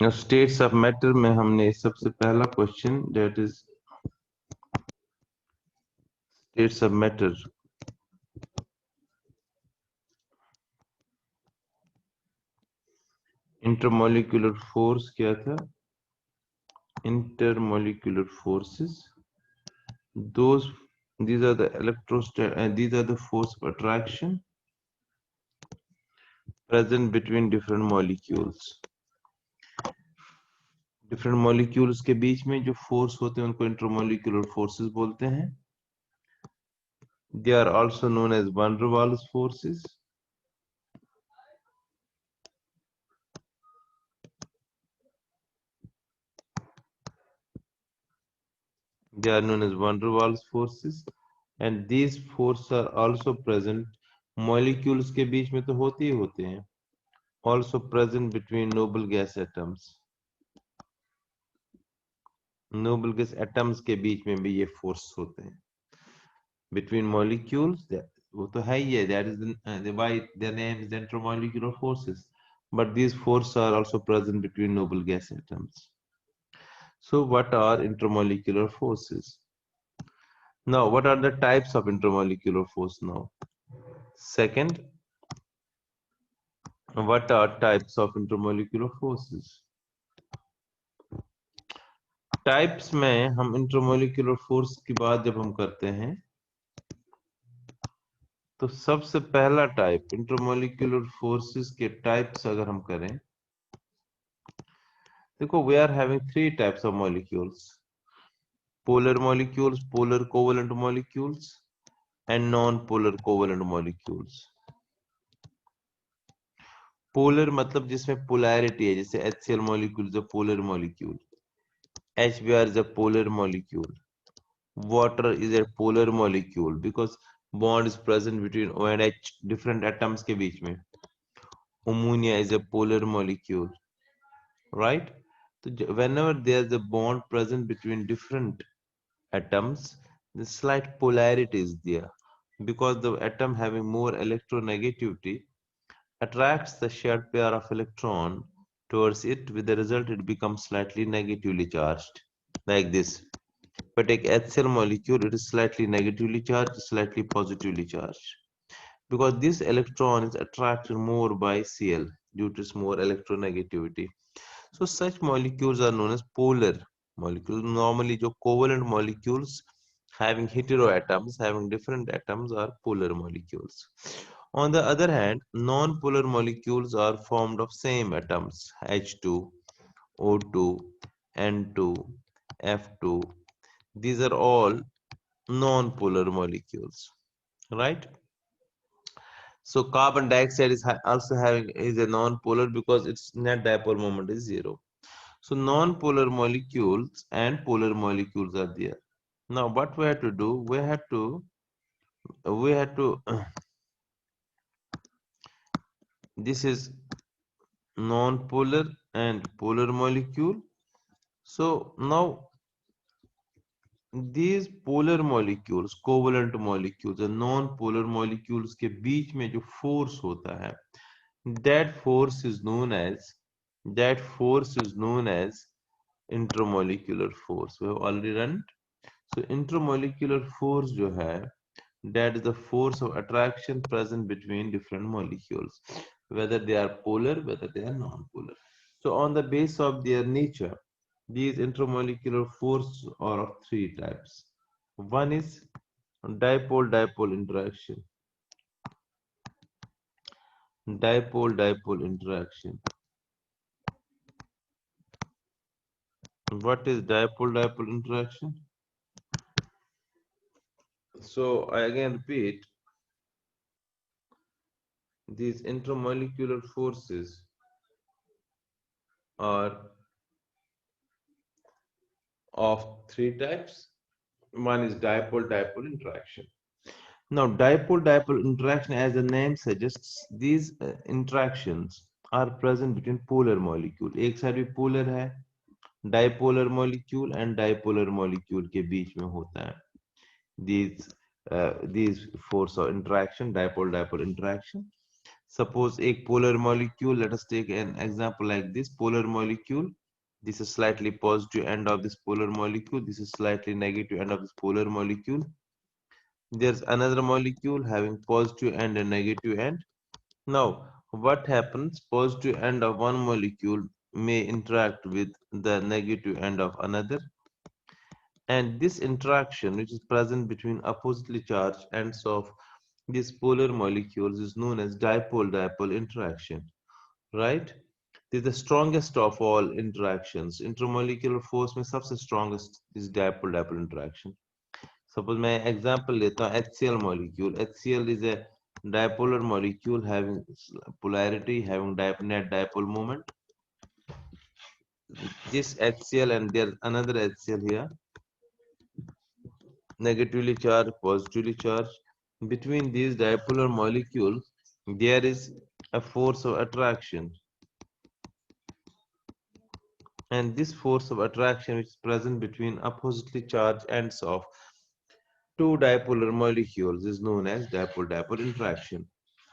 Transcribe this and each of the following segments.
States of matter में हमने सबसे पहला question that is states of matter. Intermolecular force क्या था? intermolecular forces, those these are the these are the force of attraction present between different molecules। Different molecules के बीच में जो force होते हैं उनको इंटरमोलिकुलर फोर्सेस बोलते हैं। They are also known as van der Waals forces. They are known as van der Waals forces, and these forces are also present molecules के बीच में तो होते ही होते हैं, also present between noble gas atoms। noble gas atoms के बीच में भी ये force होते हैं between molecules। वो तो है ही है, that is why their name is intermolecular forces, but these forces are also present between noble gas atoms। So what are intermolecular forces? Now what are the types of intermolecular force now? Second, what are types of intermolecular forces? Types में हम intermolecular force की बात जब हम करते हैं तो सबसे पहला टाइप इंटरमोलिकुलर फोर्सेस के टाइप्स अगर हम करें, देखो we are having three types of molecules, polar covalent molecules and non polar covalent molecules. Polar मतलब जिसमें पोलैरिटी है, जैसे HCl molecule is a polar molecule, HBr is a polar molecule, water is a polar molecule because bond is present between O and H different atoms के बीच में। ammonia is a polar molecule, right? So whenever there is a bond present between different atoms, the slight polarity is there because the atom having more electronegativity attracts the shared pair of electron towards it, with the result it becomes slightly negatively charged, like this. But take HCl molecule, it is slightly negatively charged, slightly positively charged, because this electron is attracted more by Cl due to its more electronegativity. So such molecules are known as polar molecules. Normally, जो covalent molecules having heteroatoms, having different atoms, are polar molecules. On the other hand, non-polar molecules are formed of same atoms, H2, O2, N2, F2. These are all non-polar molecules, right? So carbon dioxide is also having is a non-polar because its net dipole moment is 0. So non-polar molecules and polar molecules are there. Now what we have to do? We had to this is non-polar and polar molecule. So now these polar molecules, covalent molecules and non-polar molecules के बीच में जो force होता है, that force is known as intermolecular force. We have already run. So intermolecular force जो है, that is the force of attraction present between different molecules, whether they are polar, whether they are non-polar. So on the basis of their nature, these intermolecular forces are of three types. One is dipole-dipole interaction. Dipole-dipole interaction. What is dipole-dipole interaction? So I again repeat, these intermolecular forces are of three types. One is dipole-dipole interaction. Now, dipole-dipole interaction, as the name suggests, these interactions are present between polar molecule. एक side भी polar है, dipolar molecule and dipolar molecule के बीच में होता है. These force of interaction, dipole-dipole interaction. Suppose एक polar molecule, let us take an example like this polar molecule. This is slightly positive end of this polar molecule. This is slightly negative end of this polar molecule. There's another molecule having positive end and negative end. Now, what happens? Positive end of one molecule may interact with the negative end of another, and this interaction, which is present between oppositely charged ends of these polar molecules, is known as dipole-dipole interaction, right? This is the strongest of all interactions. Intermolecular force में सबसे strongest is dipole-dipole interaction. Suppose मैं example लेता हूँ HCl molecule. HCl is a dipolar molecule having polarity, having net dipole moment. This HCl and there's another HCl here, negatively charged, positively charged. Between these dipolar molecules, there is a force of attraction. And this force of attraction which is present between oppositely charged ends of two dipolar molecules is known as dipole-dipole interaction.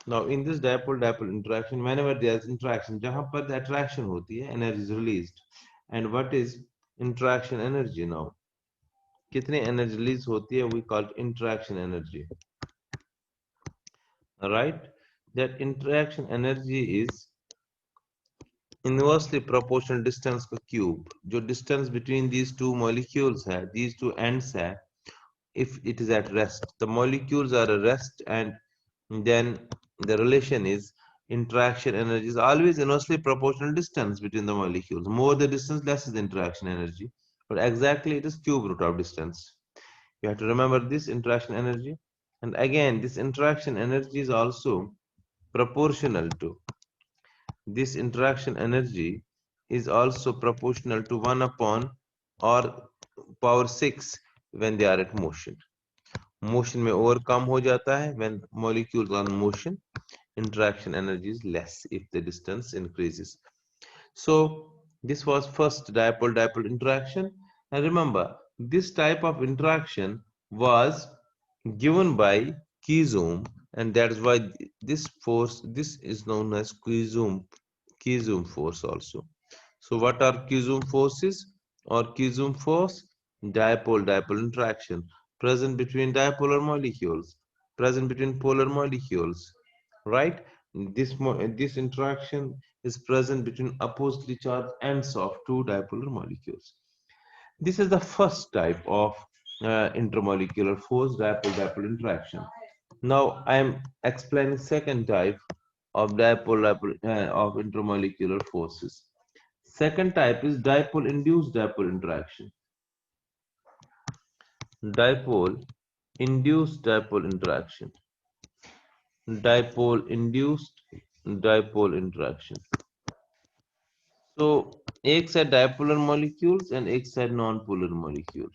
Now, in this dipole-dipole interaction, whenever there is interaction, जहाँ पर the attraction होती है, energy is released. And what is interaction energy now? कितनी energy release होती है? We call it interaction energy. Right? That interaction energy is inversely proportional distance का cube. जो distance between these two molecules है, these two ends है, if it is at rest, the molecules are at rest, and then the relation is interaction energy is always inversely proportional distance between the molecules. More the distance, less is the interaction energy. But exactly it is cube root of distance. You have to remember this interaction energy. And again, this interaction energy is also proportional to this interaction energy is also proportional to 1 upon or power 6 when they are at motion. Motion में और कम हो जाता है when molecules are in motion. Interaction energy is less if the distance increases. So this was first dipole-dipole interaction. And remember, this type of interaction was given by Keezoom, and that is why this force, this is known as Keezoom force also. So what are Keezoom forces or Keezoom force? Dipole-dipole interaction present between dipolar molecules, present between polar molecules, right? This interaction is present between oppositely charged ends of two dipolar molecules. This is the first type of intermolecular force, dipole-dipole interaction. Now I am explaining second type of of intermolecular forces. Second type is dipole-induced dipole interaction. Dipole-induced dipole interaction. Dipole-induced dipole interaction. So एक side dipolar molecules and एक side non-polar molecule.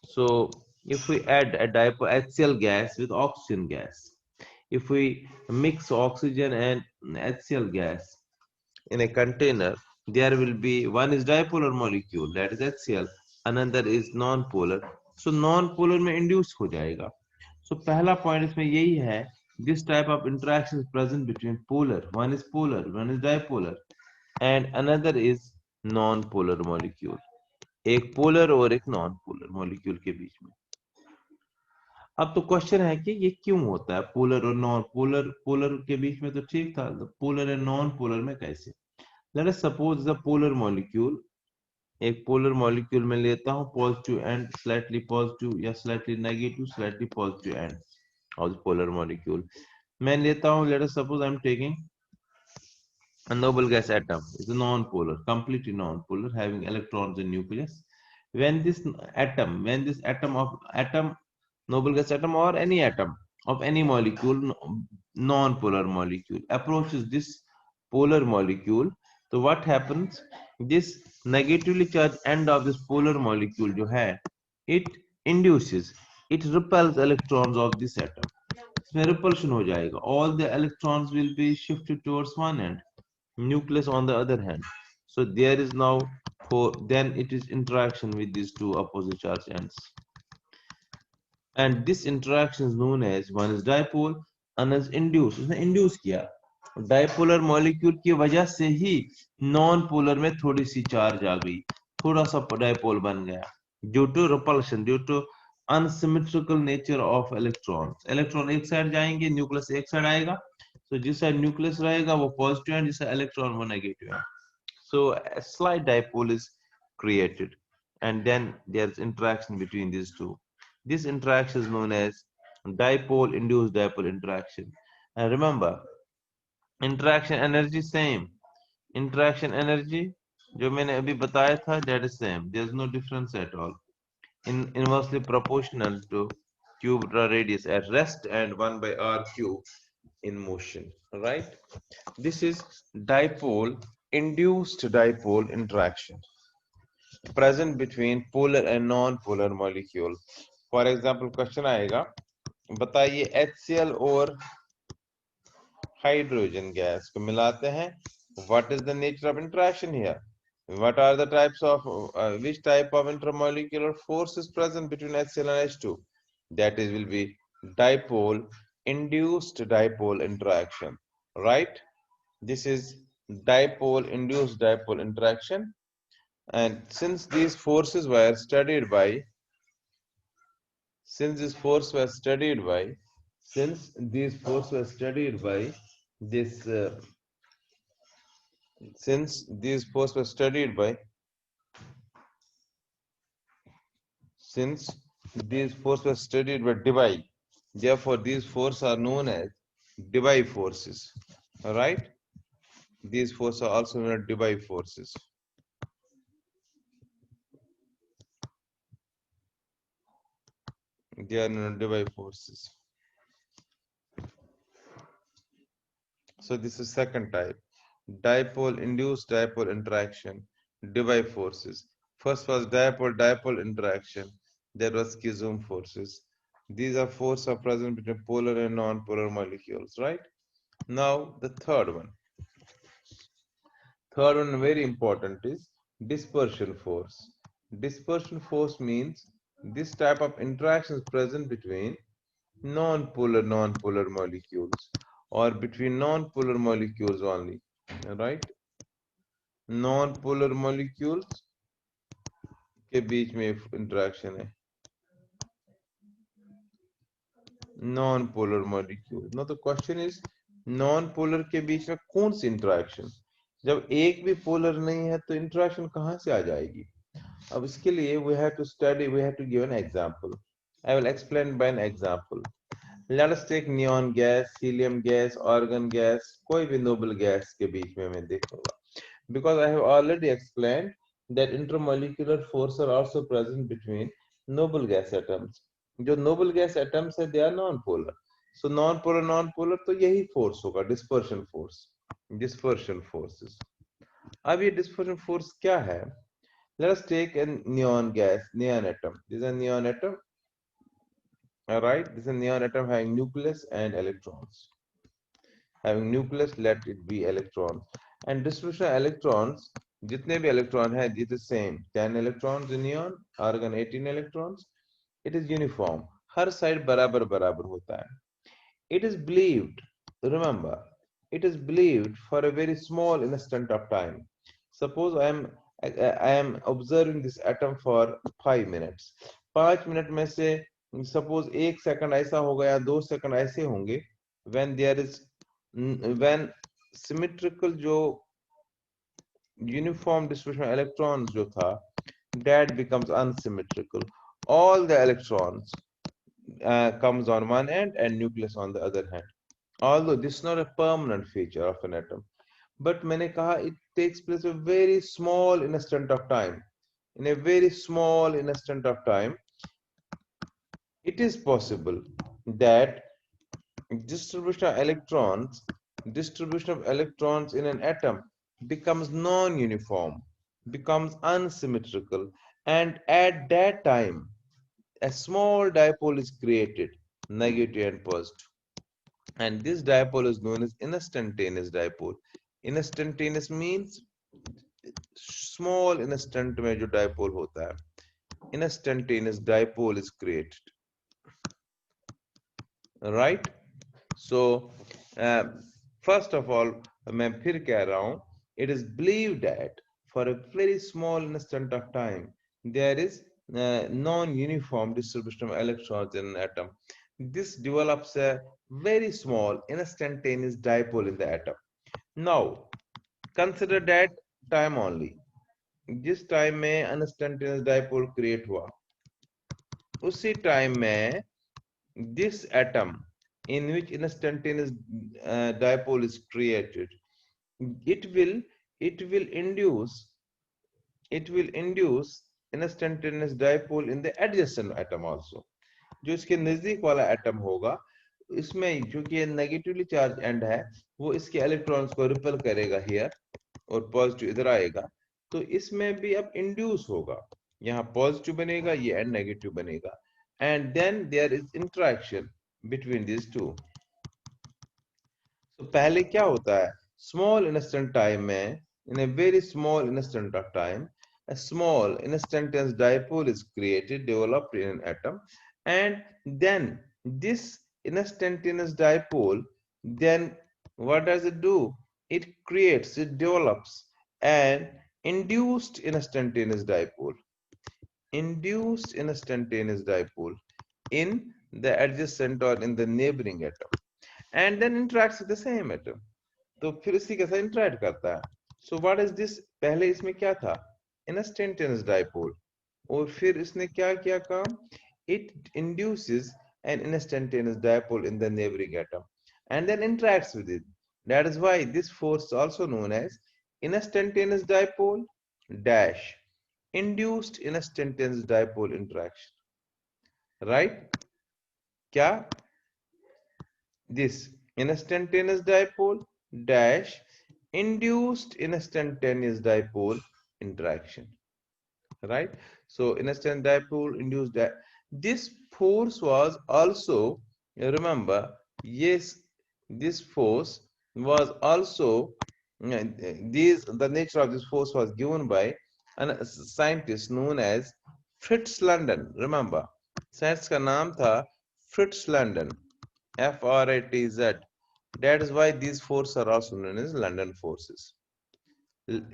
So if we add a dipole HCl gas with oxygen gas, if we mix oxygen and HCl gas in a container, there will be one is dipolar molecule, that is HCl, another is non-polar. So non-polar में induce हो जाएगा. So पहला point इसमें यही है, this type of interaction is present between polar, one is dipolar, and another is non-polar molecule. एक polar और एक non-polar molecule के बीच में. अब तो क्वेश्चन है कि ये क्यों होता है पोलर और नॉन पोलर? पोलर के बीच में तो ठीक था, पोलर एंड नॉन पोलर में कैसे? Let us suppose the polar molecule, एक पोलर मॉलिक्यूल में लेता हूं पॉजिटिव एंड स्लाइटली पॉजिटिव या slightly negative slightly positive end of the polar molecule. मैं लेता हूं, let us suppose I am taking a noble gas atom is a non-polar, completely non-polar, having electrons in nucleus. When this atom, noble gas atom or any atom of any molecule, non-polar molecule, approaches this polar molecule, so what happens? This negatively charged end of this polar molecule, जो है, it induces, it repels electrons of this atom. इसमें repulsion हो जाएगा. All the electrons will be shifted towards one end, nucleus on the other hand. So there is now then it is interaction with these two opposite charge ends, and this interaction is known as one is dipole and is induced. उसने induce किया. Dipolar molecule की वजह से ही non polar में थोड़ी सी charge आ गई, थोड़ा सा डाइपोल बन गया, due to repulsion, due to unsymmetrical nature of electrons. Electron एक साइड जाएंगे, न्यूक्लियस एक साइड आएगा, तो जिस साइड न्यूक्लियस रहेगा वो पॉजिटिव है, जिस साइड इलेक्ट्रॉन वो नेगेटिव है। So a slight dipole is created, and then there's interaction between these two. This interaction is known as dipole-induced dipole interaction. And remember, interaction energy same. Interaction energy जो मैंने अभी बताया था, that is same. There's no difference at all. Inversely proportional to cube radius at rest and 1 by r cube in motion. Right? This is dipole-induced dipole interaction present between polar and non-polar molecule. For example, question आएगा, बताइए HCl और hydrogen gas को मिलाते हैं. What is the nature of interaction here? What are the types of which type of intermolecular force is present between HCl and H2? That is will be dipole induced dipole interaction, right? This is dipole induced dipole interaction, and since these forces were studied by since these forces were studied by this since these forces were studied by since these forces were studied by Debye, therefore these forces are known as Debye forces. All right, these forces are also known as Debye forces. They are known as Debye forces. So this is second type, dipole-induced dipole interaction, Debye forces. First was dipole-dipole interaction, that was schism forces. These are forces are present between polar and non-polar molecules, right? Now the third one. Third one very important is dispersion force. Dispersion force means this type of interaction is present between non-polar molecules or between non-polar molecules only, right? Non-polar molecules के बीच में interaction है, non-polar molecule. Now the question is non-polar के बीच में कौन सी interaction? जब एक भी polar नहीं है तो इंटरेक्शन कहां से आ जाएगी? अब इसके लिए we have to give an example. I will explain by an example. Let us take neon gas, helium gas, argon gas, कोई भी noble gas के बीच में मैं देखूंगा. Because I have already explained that intermolecular forces are also present between noble gas atoms. जो noble gas atoms है, they are non-polar. So non-polar तो यही force होगा, dispersion force. Dispersion forces. अब ये dispersion force क्या है? Let us take a neon atom. This is a neon atom. All right, this is a neon atom having nucleus and electrons. Having nucleus, let it be electrons. And distribution of electrons, जितने भी electron है, it is same. 10 electrons in neon, argon 18 electrons. It is uniform. Her side बराबर बराबर होता है. It is believed, remember, it is believed for a very small instant of time. Suppose I am observing this atom for 5 minutes. 5 minute में से suppose 1 second ऐसा होगा या 2 second ऐसे होंगे when symmetrical जो uniform distribution of electrons जो था, that becomes unsymmetrical. All the electrons comes on one end and nucleus on the other hand. Although this is not a permanent feature of an atom, but मैंने कहा it takes place a very small instant of time. In a very small instant of time, it is possible that distribution of electrons in an atom becomes non-uniform, becomes unsymmetrical, and at that time a small dipole is created, negative and positive, and this dipole is known as instantaneous dipole. Instantaneous means small instant में जो dipole होता है, instantaneous dipole is created. Right? So First of all, मैं फिर कह रहा हूं, it is believed that for a very small instant of time there is non-uniform distribution of electrons in an atom. This develops a very small instantaneous dipole in the atom. Now consider that time only. जिस time में अनस्टेंटेनियस dipole create हुआ, उसी time में this atom in which instantaneous dipole is created, it will it will induce it will induce instantaneous dipole in the adjacent atom also. जो इसके नजदीक वाला atom होगा, इसमें जो कि नेगेटिवली चार्ज एंड है, वो इसके इलेक्ट्रॉन्स को रिपेल करेगा हियर और पॉजिटिव इधर आएगा, तो इसमें भी अब इंड्यूस होगा, यहाँ पॉजिटिव बनेगा, ये एंड नेगेटिव बनेगा, and then there is interaction between this two. तो पहले क्या होता है, स्मॉल इंस्टेंट टाइम में, in a very small instant of time, a small instantaneous dipole is created, developed in an atom, and then this instantaneous dipole, then what does it do? It creates, it develops an induced instantaneous dipole, induced instantaneous dipole in the adjacent or in the neighboring atom, and then interacts with the same atom. तो फिर इसी के साथ interact करता है. So what is this, पहले इसमें क्या था, इंस्टेंटेनियस डाइपोल, और फिर इसने क्या किया काम, it induces an instantaneous dipole in the neighboring atom and then interacts with it. That is why this force is also known as instantaneous dipole dash induced instantaneous dipole interaction. Right? क्या, this instantaneous dipole dash induced instantaneous dipole interaction. Right? So instant dipole induced this force was also, remember, yes, this force was also the nature of this force was given by a scientist known as Fritz London. Remember, scientist का नाम था Fritz London, F-R-I-T-Z. That is why these forces are also known as London forces.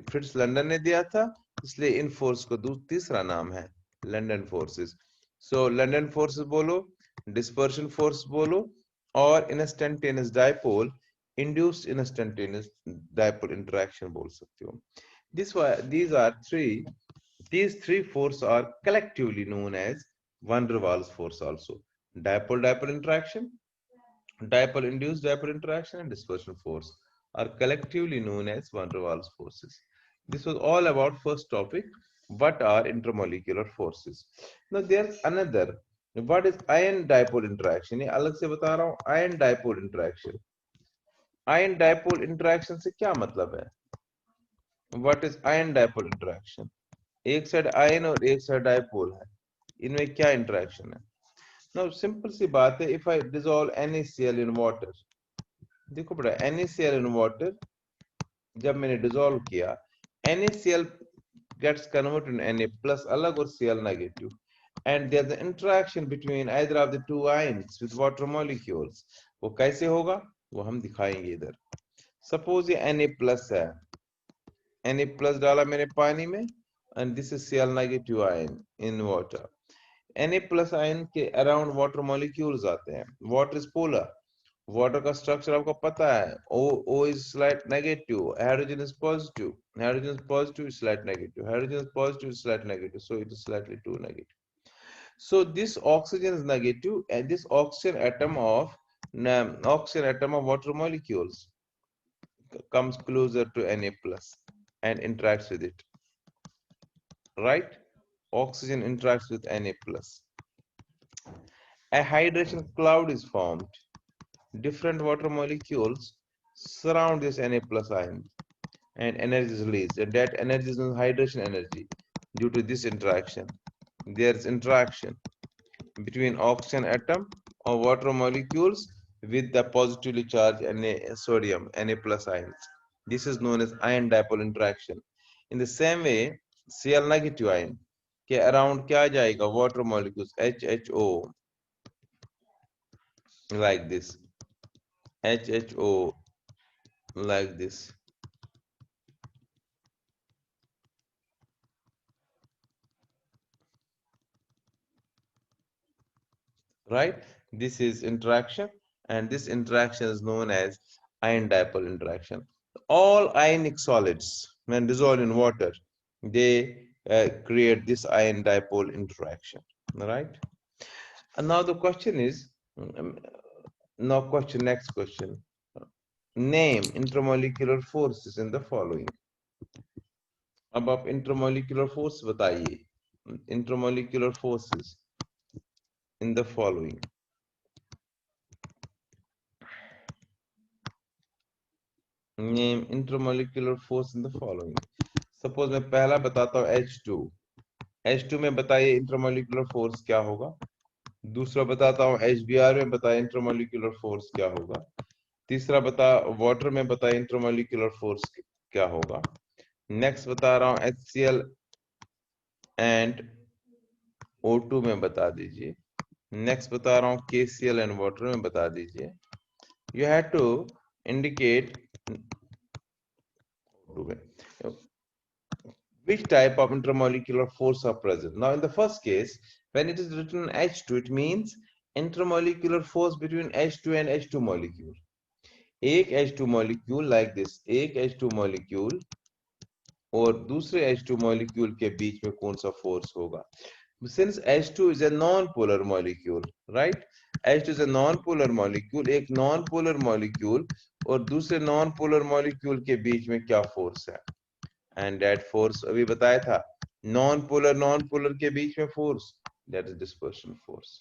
Fritz London ने दिया था, इसलिए in force को तीसरा नाम है लंदन फोर्सेस. सो लंदन फोर्सेस बोलो, डिस्पर्शन फोर्स बोलो, और instantaneous dipole induced instantaneous dipole interaction बोल सकते हो. These three forces are collectively known as van der Waals force also. Dipole-dipole interaction, dipole-induced dipole interaction, and dispersion force are collectively known as van der Waals forces. This was all about first topic. What are intermolecular forces? Now there's another. What is ion dipole interaction? ये अलग से बता रहा हूँ. Ion dipole interaction. Ion dipole interaction से क्या मतलब है? What is ion dipole interaction? एक साइड आयन और एक साइड डाइपोल है, इनमें क्या इंटरेक्शन है? Now सिंपल सी बात है, if I dissolve NaCl in water, देखो बेटा, NaCl in water जब मैंने डिसॉल्व किया, NaCl gets converted to Na plus अलग और Cl negative, and there's an interaction between either of the two ions with water molecules. वो कैसे होगा, वो हम दिखाएंगे इधर. सपोज ये Na plus है, Na plus डाला मैंने पानी में, and this is Cl negative ion in water. Na plus ion के around water molecules आते हैं. Water is polar. वाटर का स्ट्रक्चर आपको पता है, O is slight negative, hydrogen is positive, hydrogen is positive is slight negative, hydrogen is positive is slight negative, so it is slightly too negative. So this oxygen is negative, and this oxygen atom of water molecules comes closer to Na plus and interacts with it. Right? Oxygen interacts with Na plus. A hydration cloud is formed. Different water molecules surround this Na plus ion and energy is released, and that energy is hydration energy. Due to this interaction, there is interaction between oxygen atom or water molecules with the positively charged sodium Na plus ions. This is known as ion dipole interaction. In the same way, Cl negative ion के around क्या जाएगा, water molecules HHO, like this. HHO like this. Right? This is interaction, and this interaction is known as ion dipole interaction. All ionic solids, when dissolved in water, they create this ion dipole interaction. Right? And now the question is, um, next question. Name intramolecular forces in the following. अब आप intramolecular force बताइए. Intramolecular forces in the following. Name intramolecular force in the following. Suppose मैं पहला बताता हूँ H2. H2 में बताइए intramolecular force क्या होगा. दूसरा बताता हूँ HBr में बताइए इंट्रामोलिकुलर फोर्स क्या होगा. तीसरा वाटर में बताइए इंट्रामोलिकुलर फोर्स क्या होगा. नेक्स्ट बता रहा हूँ HCl एंड O2 में बता दीजिए. नेक्स्ट बता रहा हूँ KCl एंड वाटर में बता दीजिए. You have to indicate which type of intermolecular force are present. Now, in the first case, when it is written H2, it means intermolecular force between H2 and H2 molecule. एक H2 molecule like this, एक H2 molecule और दूसरे H2 molecule के बीच में कौन सा force होगा? Since H2 is a non-polar molecule, right? H2 is a non-polar molecule. एक non-polar molecule और दूसरे non-polar molecule के बीच में क्या force है? And that force अभी बताया था, non-polar के बीच में force, that is dispersion force.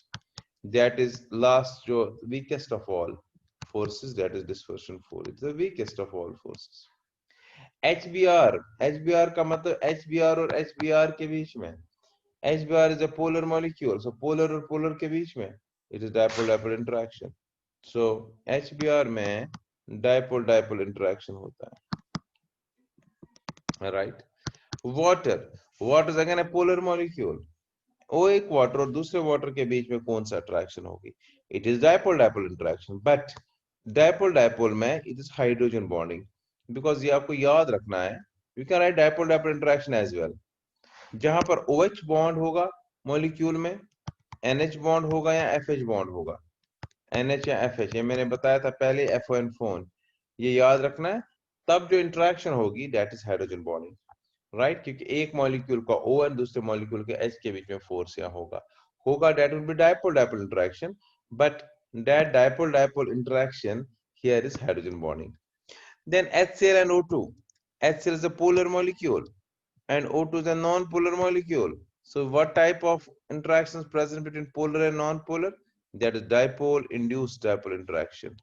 That is last जो weakest of all forces, that is dispersion force. It's the weakest of all forces. HBr का मतलब HBr और HBr के बीच में. HBr is a polar molecule, so polar और polar के बीच में it is dipole-dipole interaction. So HBr में dipole-dipole interaction होता है. Right? Water is again a polar molecule. वो एक वाटर और दूसरे वाटर के बीच में कौन सा अट्रैक्शन होगी? It is dipole dipole interaction. But dipole dipole में it is hydrogen bonding, because ये आपको याद रखना है. You can write dipole dipole interaction as well. जहां पर OH बॉन्ड होगा मॉलिक्यूल में, NH बॉन्ड होगा या FH बॉन्ड होगा. NH या FH, ये मैंने बताया था पहले, FON फोन, ये याद रखना है. तब जो इंटरेक्शन होगी that is hydrogen bonding. Right? क्योंकि एक मॉलिक्यूल का O और दूसरे मॉलिक्यूल के H के बीच में फोर्स यहाँ होगा that will be dipole dipole interaction. But that dipole dipole interaction here is hydrogen bonding. Then HCl and O2. HCl is a polar molecule and O2 is a non-polar molecule. So what type of interactions present between polar and non-polar? That is dipole induced dipole interaction.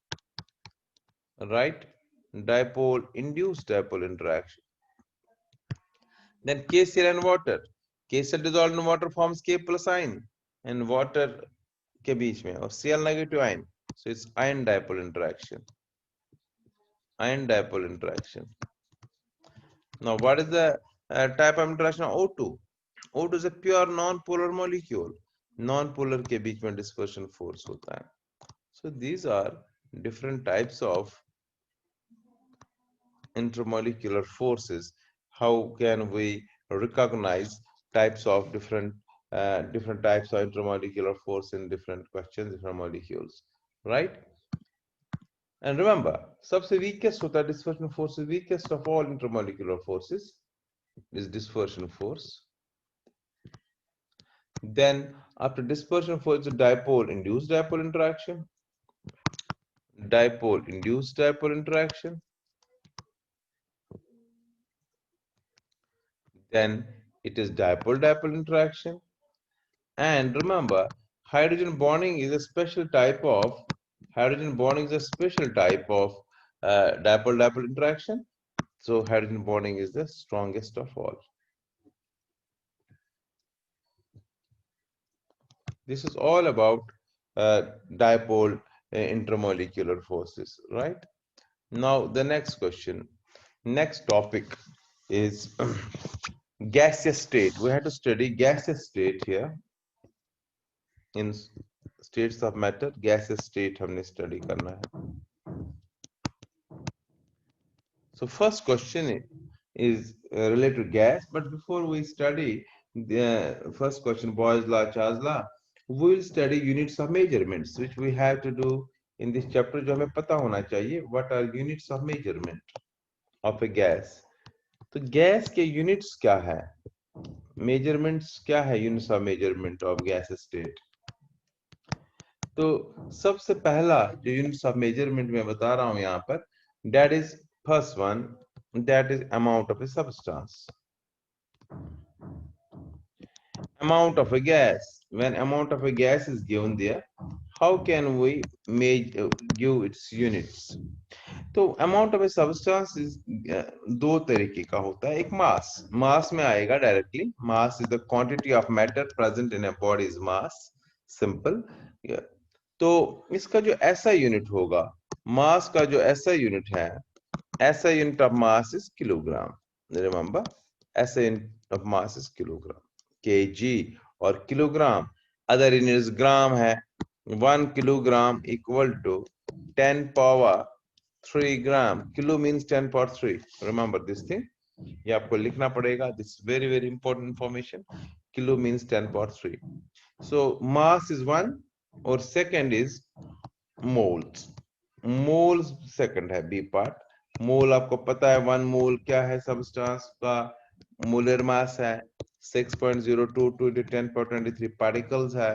Right? Dipole induced dipole interaction. Then KCl and water. KCl dissolved in water forms K plus ion and water के बीच में, और Cl negative ion. So it's ion dipole interaction. Ion dipole interaction. Now what is the type of interaction of O2? O2 is a pure non-polar molecule. Non-polar के बीच में dispersion force होता है. So these are different types of intermolecular forces. How can we recognize types of different types of intermolecular force in different questions, different molecules, right? And remember, सबसे weakest होता है dispersion force. Weakest of all intermolecular forces is dispersion force. Then after dispersion force, dipole induced dipole interaction, dipole induced dipole interaction. Then it is dipole-dipole interaction. And remember, hydrogen bonding is a special type of dipole-dipole interaction. So hydrogen bonding is the strongest of all. This is all about dipole intermolecular forces, right? Now the next question, next topic is gaseous state. We have to study gaseous state here. In states of matter, gaseous state हमने study करना है. So first question is related to gas, but before we study the first question, Boyle's law, Charles law, we will study units of measurements, which we have to do in this chapter. जो हमें पता होना चाहिए, what are units of measurement of a gas? तो gas के units क्या है? Measurements क्या है? Units of measurement of gas state. तो सबसे पहला जो यूनिट्स ऑफ मेजरमेंट में बता रहा हूं यहाँ पर, that is first one, that is amount of a substance, amount of a gas. When amount of a gas is given there, how can we give its units? तो amount of a substance is दो तरीके का होता है. एक मास में आएगा directly. Mass is the quantity of matter present in a body is mass, simple. तो इसका जो ऐसा यूनिट होगा, मास का जो ऐसा यूनिट है, SI unit of mass is kilogram. Remember, SI unit of mass is kilogram. KG और किलोग्राम अदर यूनिट्स ग्राम है. 1 kilogram equal to 10 power 3 gram. Kilo means 10 power 3. Remember this thing, ये आपको लिखना पड़ेगा. This very very important information. Kilo means 10 power 3. So mass is 1 और second is moles. Moles second है, B part. Mole आपको पता है 1 मोल क्या है सब्सटेंस का? मोलर मास है 6.022 into 10^23 पार्टिकल्स है,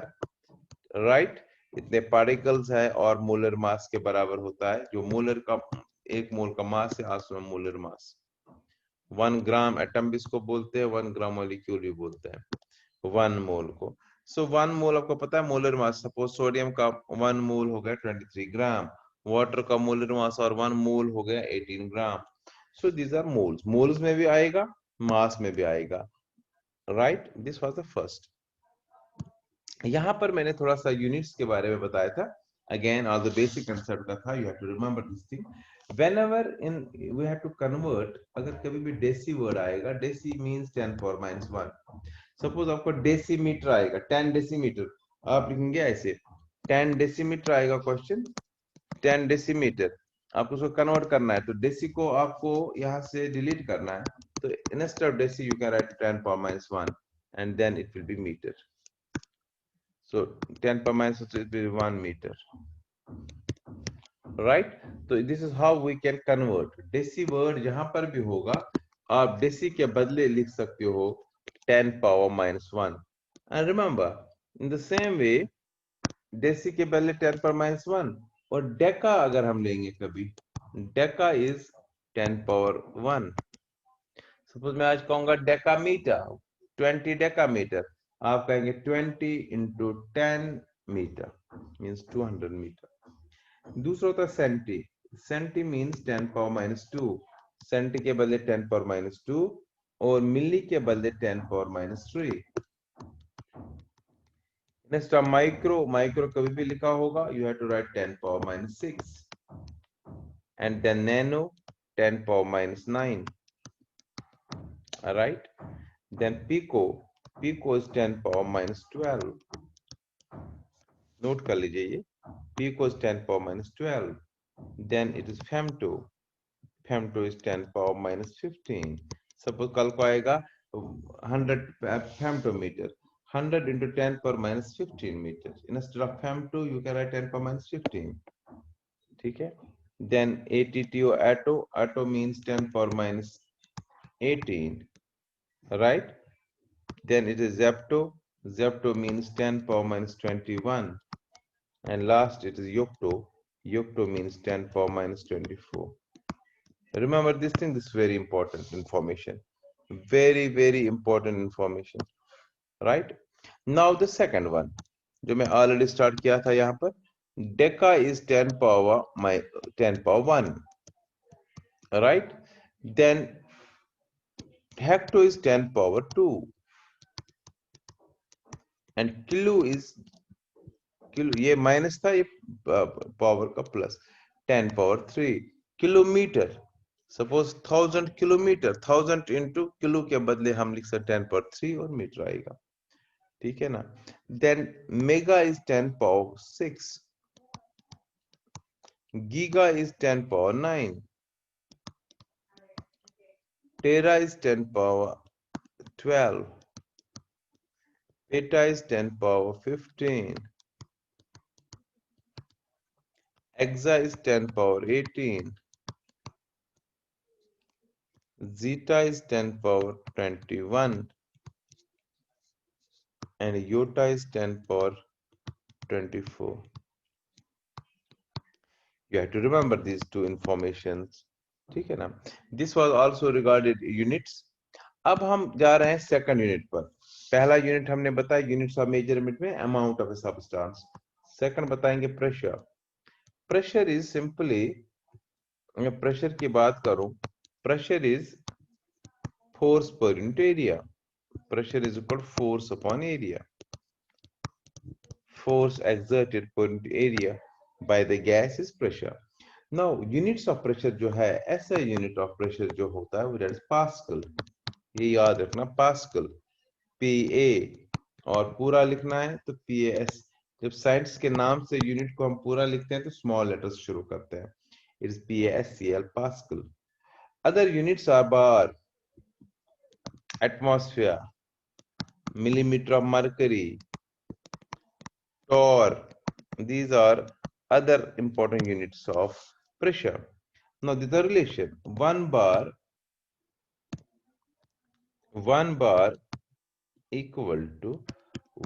राइट. इतने पार्टिकल्स है और मोलर मास के बराबर होता है. जो मोलर का एक मोल का मास है, आसमान मोलर मास. 1 ग्राम एटम भी इसको बोलते हैं, 1 ग्राम मॉलिक्यूल भी बोलते हैं 1 मोल को. सो 1 मोल आपको पता है मोलर मास. सपोज सोडियम का 1 मोल हो गया 23 ग्राम, वाटर का मोलर मास और 1 मोल हो गया 18 gram. So these are moles. Moles में भी आएगा, मास में भी आएगा, right. This was the first. यहां पर मैंने थोड़ा सा यूनिट्स के बारे में बताया था. Again all the basic concept का था. You have to remember this thing. whenever in we have to convert, अगर कभी भी डेसी वर्ड आएगा, डेसी मींस 10 पावर -1. सपोज आपको डेसीमीटर आएगा, 10 डेसीमीटर, आप लिखेंगे ऐसे 10 डेसीमीटर आएगा क्वेश्चन. 10 डेसीमीटर आपको उसको कन्वर्ट करना है, तो डेसी को आपको यहां से डिलीट करना है. तो instead of deci you can write 10 power -1 and then it will be meter. So 10 power -1 will be 1 meter, right. So this is how we can convert. Deci word जहां पर भी होगा, आप डेसी के बदले लिख सकते हो 10 power -1. and remember in the same way, deci के बदले 10 power -1. और डेका अगर हम लेंगे कभी, डेका इज 10 power 1. सपोज मैं आज कहूंगा डेकामीटर, 20 डेकामीटर, आप कहेंगे 20 into 10 मीटर मीन्स 200 मीटर. दूसरा होता है centi. Centi means 10 power -2. Centi के बदले 10 पावर -2 और मिली के बदले 10 पावर -3. Next micro. माइक्रो कभी भी लिखा होगा, you have to write 10 power -6. And then nano 10 power -9. right. Then pico is 10 power -12. Note कर लीजिए ये, pico is 10 power -12. then it is femto. femto is 10 power -15. Suppose कल को आएगा 100 femtometer, 100 into 10 power -15 meter. instead of femto you can write 10 power -15. ठीक है. then atto, atto means 10 power -18, right. then it is zepto. Zepto means 10 power -21. and last it is yocto. Yocto means 10 power -24. remember this thing. This is very important information, very very important information, right. now the second one जो मैं already start किया था यहाँ पर, deca is 10 power 1, right. then hecto is 10 power 2 and kilo is, kilo ये minus था, ये power का plus, 10 power 3. Kilometre, suppose 1000 kilometre, 1000 into kilo के बदले हम लिख सकते 10 पावर 3 और मीटर आएगा. ठीक है ना. Then mega is 10 power 6. Giga is 10 power 9. Tera is 10 power 12. Beta is 10 power 15. Hexa is 10 power 18. Zeta is 10 power 21. And iota is 10 power 24. You have to remember these two informations. ठीक है ना? This was also regarded units. अब हम जा रहे हैं second unit पर. पहला यूनिट हमने बताया यूनिट्स ऑफ मेजरमेंट में amount of a substance. Second बताएंगे प्रेशर. प्रेशर इज सिंपली, मैं प्रेशर की बात करूं, pressure is force per unit area. Pressure is equal to force upon area. Force exerted per unit area by the gas is pressure. Now units of pressure जो है, ऐसा unit of pressure जो होता है वो that is Pascal. ये याद रखना, Pascal, PA, और पूरा लिखना है तो PAS. जब साइंस के नाम से यूनिट को हम पूरा लिखते हैं तो स्मॉल लेटर्स शुरू करते हैं. It is PASCL, Pascal. Other units are bar, atmosphere, millimeter of mercury, torr. These are other important units of pressure. Now the relation, one bar equal to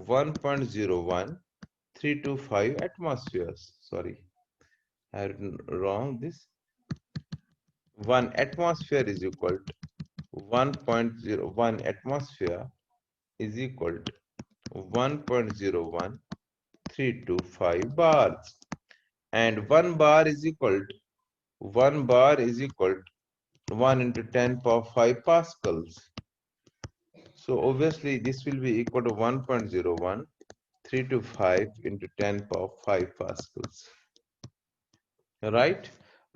1.01325 atmospheres. Sorry, I have written wrong this. 1 atmosphere is equal to 1.01 atmosphere is equal to 1.01325 bars, and 1 bar is equal to 1 into 10 power 5 pascals. So obviously this will be equal to 1.01325 into 10 power 5 pascals. Right?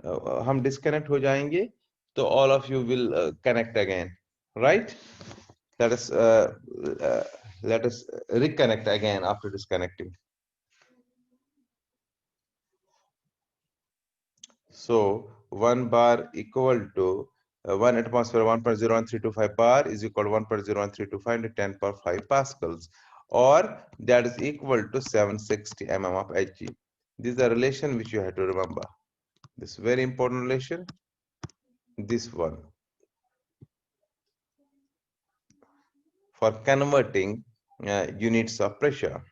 हम disconnect हो जाएंगे तो all of you will connect again. Right? Let us reconnect again after disconnecting. So 1 bar equal to 1 atmosphere 1.01325 bar is equal to 1.01325 into 10 power 5 pascals, or that is equal to 760 mm of Hg. This is the relation which you have to remember. This very important relation, this one, for converting units of pressure.